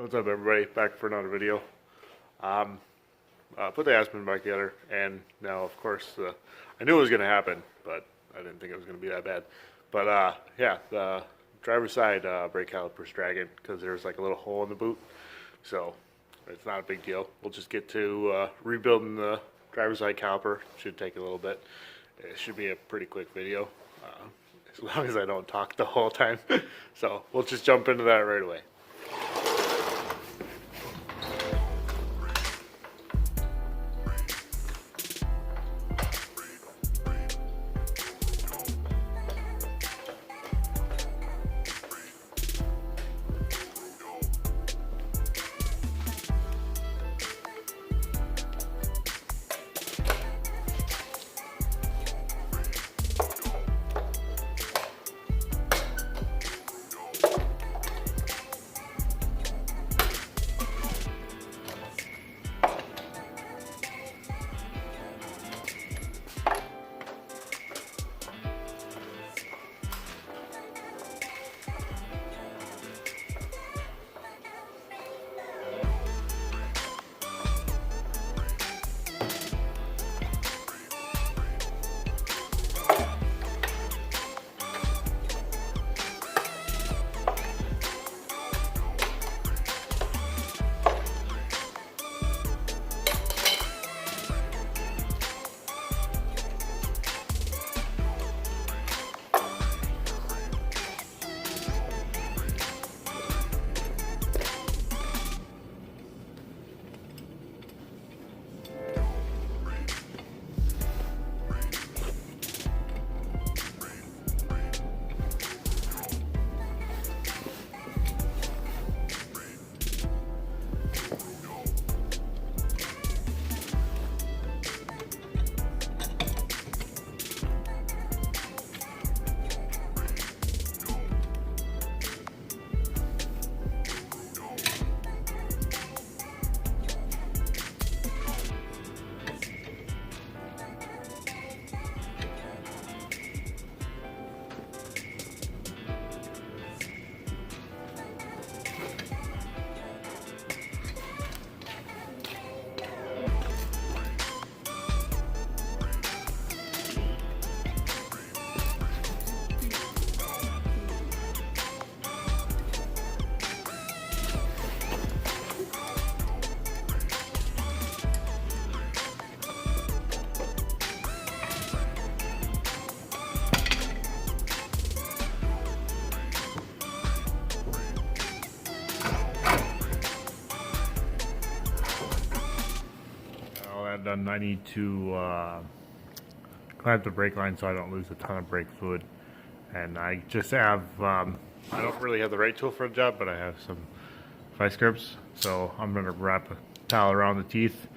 What's up, everybody? Back for another video. Put the Aspen back together, and now, of course, I knew it was going to happen, but I didn't think it was going to be that bad. But yeah, the driver's side brake caliper's dragging because there's like a little hole in the boot, so it's not a big deal. We'll just get to rebuilding the driver's side caliper. Should take a little bit. It should be a pretty quick video, as long as I don't talk the whole time. So we'll just jump into that right away. Done, I need to clamp the brake line so I don't lose a ton of brake fluid. And I just have, I don't really have the right tool for the job, but I have some vice grips. So I'm going to wrap a towel around the teeth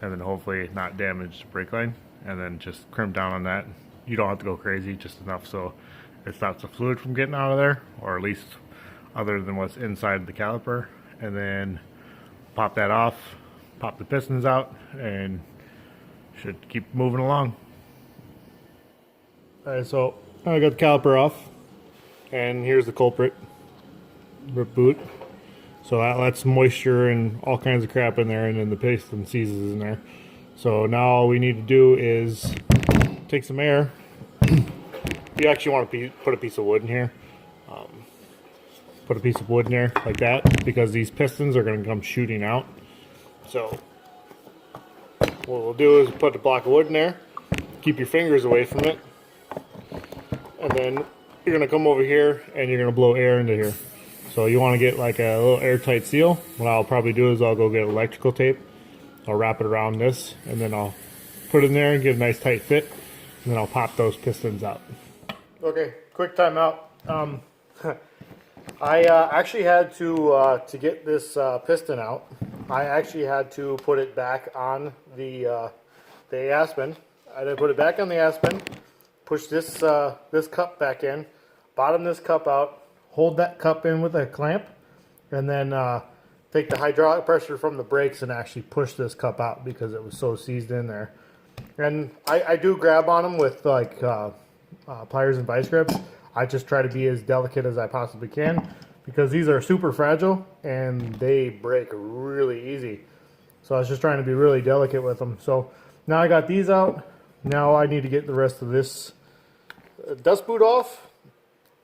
and then hopefully not damage the brake line. And then just crimp down on that. You don't have to go crazy, just enough so it stops the fluid from getting out of there, or at least other than what's inside the caliper. And then pop that off, pop the pistons out, and should keep moving along. Alright, so I got the caliper off, and here's the culprit, rip boot. So that lets moisture and all kinds of crap in there, and then the piston seizes in there. So now all we need to do is take some air. You actually want to put a piece of wood in here. Put a piece of wood in there like that, because these pistons are going to come shooting out. So what we'll do is put a block of wood in there, keep your fingers away from it, and then you're going to come over here and you're going to blow air into here. So you want to get like a little airtight seal. What I'll probably do is I'll go get electrical tape, I'll wrap it around this, and then I'll put it in there and get a nice tight fit, and then I'll pop those pistons out. Okay, quick timeout. I actually had to get this piston out, I actually had to put it back on the Aspen. I had to put it back on the Aspen, push this this cup back in, bottom this cup out, hold that cup in with a clamp, and then take the hydraulic pressure from the brakes and actually push this cup out because it was so seized in there. And I do grab on them with like pliers and vice grips. I just try to be as delicate as I possibly can because these are super fragile and they break really easy. So I was just trying to be really delicate with them. So now I got these out. Now I need to get the rest of this dust boot off.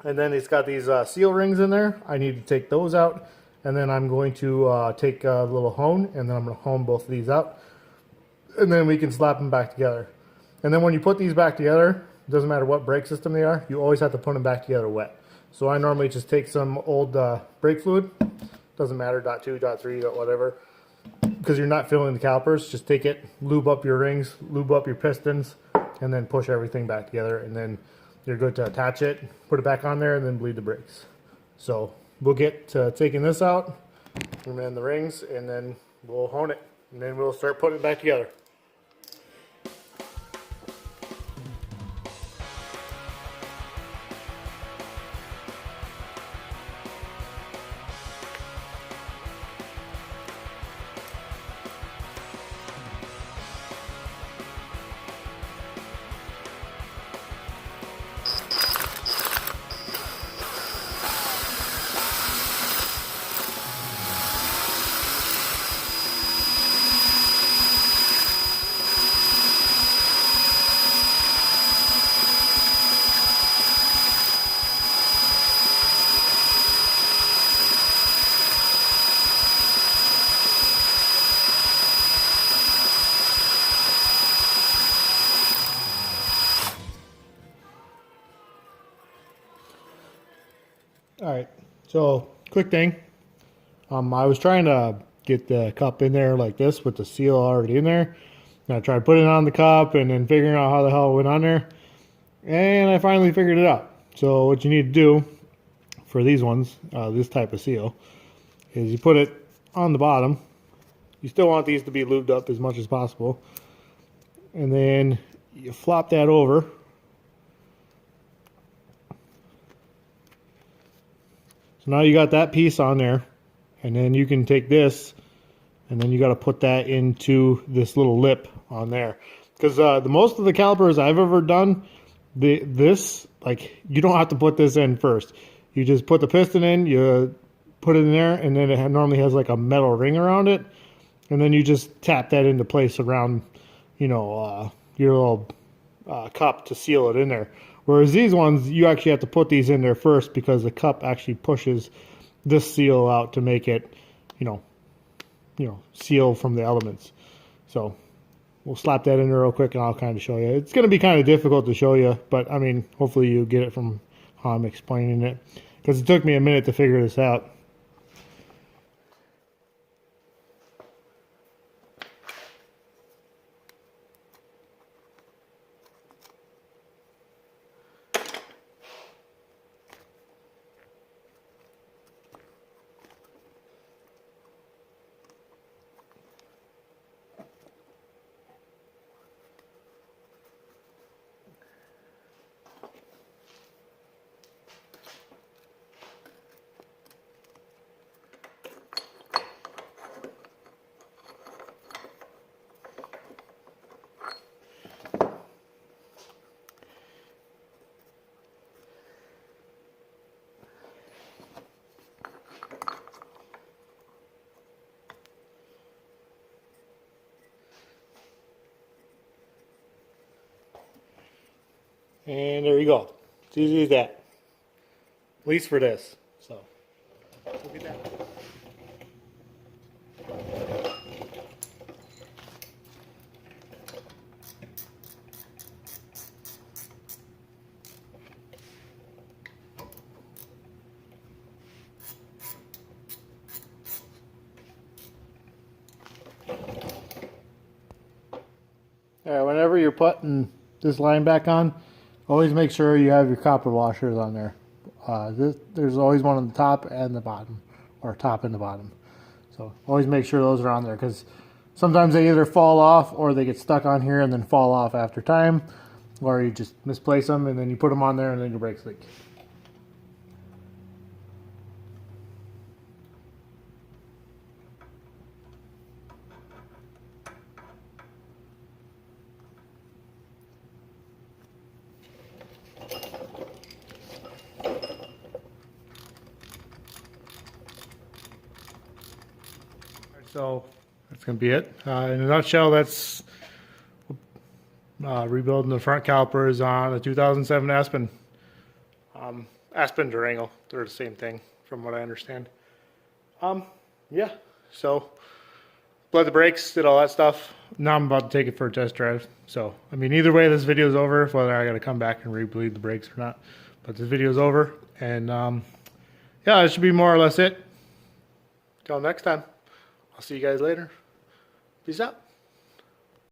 And then it's got these seal rings in there. I need to take those out. And then I'm going to take a little hone, and then I'm going to hone both of these out. And then we can slap them back together. And then when you put these back together, it doesn't matter what brake system they are, you always have to put them back together wet. So I normally just take some old brake fluid. Doesn't matter, .2, .3, whatever. Because you're not filling the calipers, just take it, lube up your rings, lube up your pistons, and then push everything back together. And then you're good to attach it, put it back on there, and then bleed the brakes. So we'll get to taking this out, and then the rings, and then we'll hone it, and then we'll start putting it back together. All right, so quick thing. I was trying to get the cup in there like this with the seal already in there. And I tried putting it on the cup and then figuring out how the hell it went on there. And I finally figured it out. So what you need to do for these ones, this type of seal, is you put it on the bottom. You still want these to be lubed up as much as possible. And then you flop that over. So now you got that piece on there, and then you can take this, and then you got to put that into this little lip on there. Because the most of the calipers I've ever done, like you don't have to put this in first. You just put the piston in, you put it in there, and then it normally has like a metal ring around it, and then you just tap that into place around, you know, your little cup to seal it in there. Whereas these ones, you actually have to put these in there first because the cup actually pushes this seal out to make it, you know, seal from the elements. So we'll slap that in there real quick and I'll kind of show you. It's going to be kind of difficult to show you, but I mean, hopefully you get it from how I'm explaining it, because it took me a minute to figure this out. And there you go. It's easy as that. At least for this. So, look at that. Alright, whenever you're putting this line back on, always make sure you have your copper washers on there. There's always one on the top and the bottom, or top and the bottom. So always make sure those are on there, because sometimes they either fall off or they get stuck on here and then fall off after time, or you just misplace them and then you put them on there and then your brakes leak. So that's going to be it. In a nutshell, that's rebuilding the front calipers on a 2007 Aspen. Aspen Durango, they're the same thing from what I understand. Yeah, so bled the brakes, did all that stuff. Now I'm about to take it for a test drive. So, I mean, either way, this video is over, whether I got to come back and re-bleed the brakes or not. But this video is over, and yeah, that should be more or less it. Till next time, I'll see you guys later. Peace out.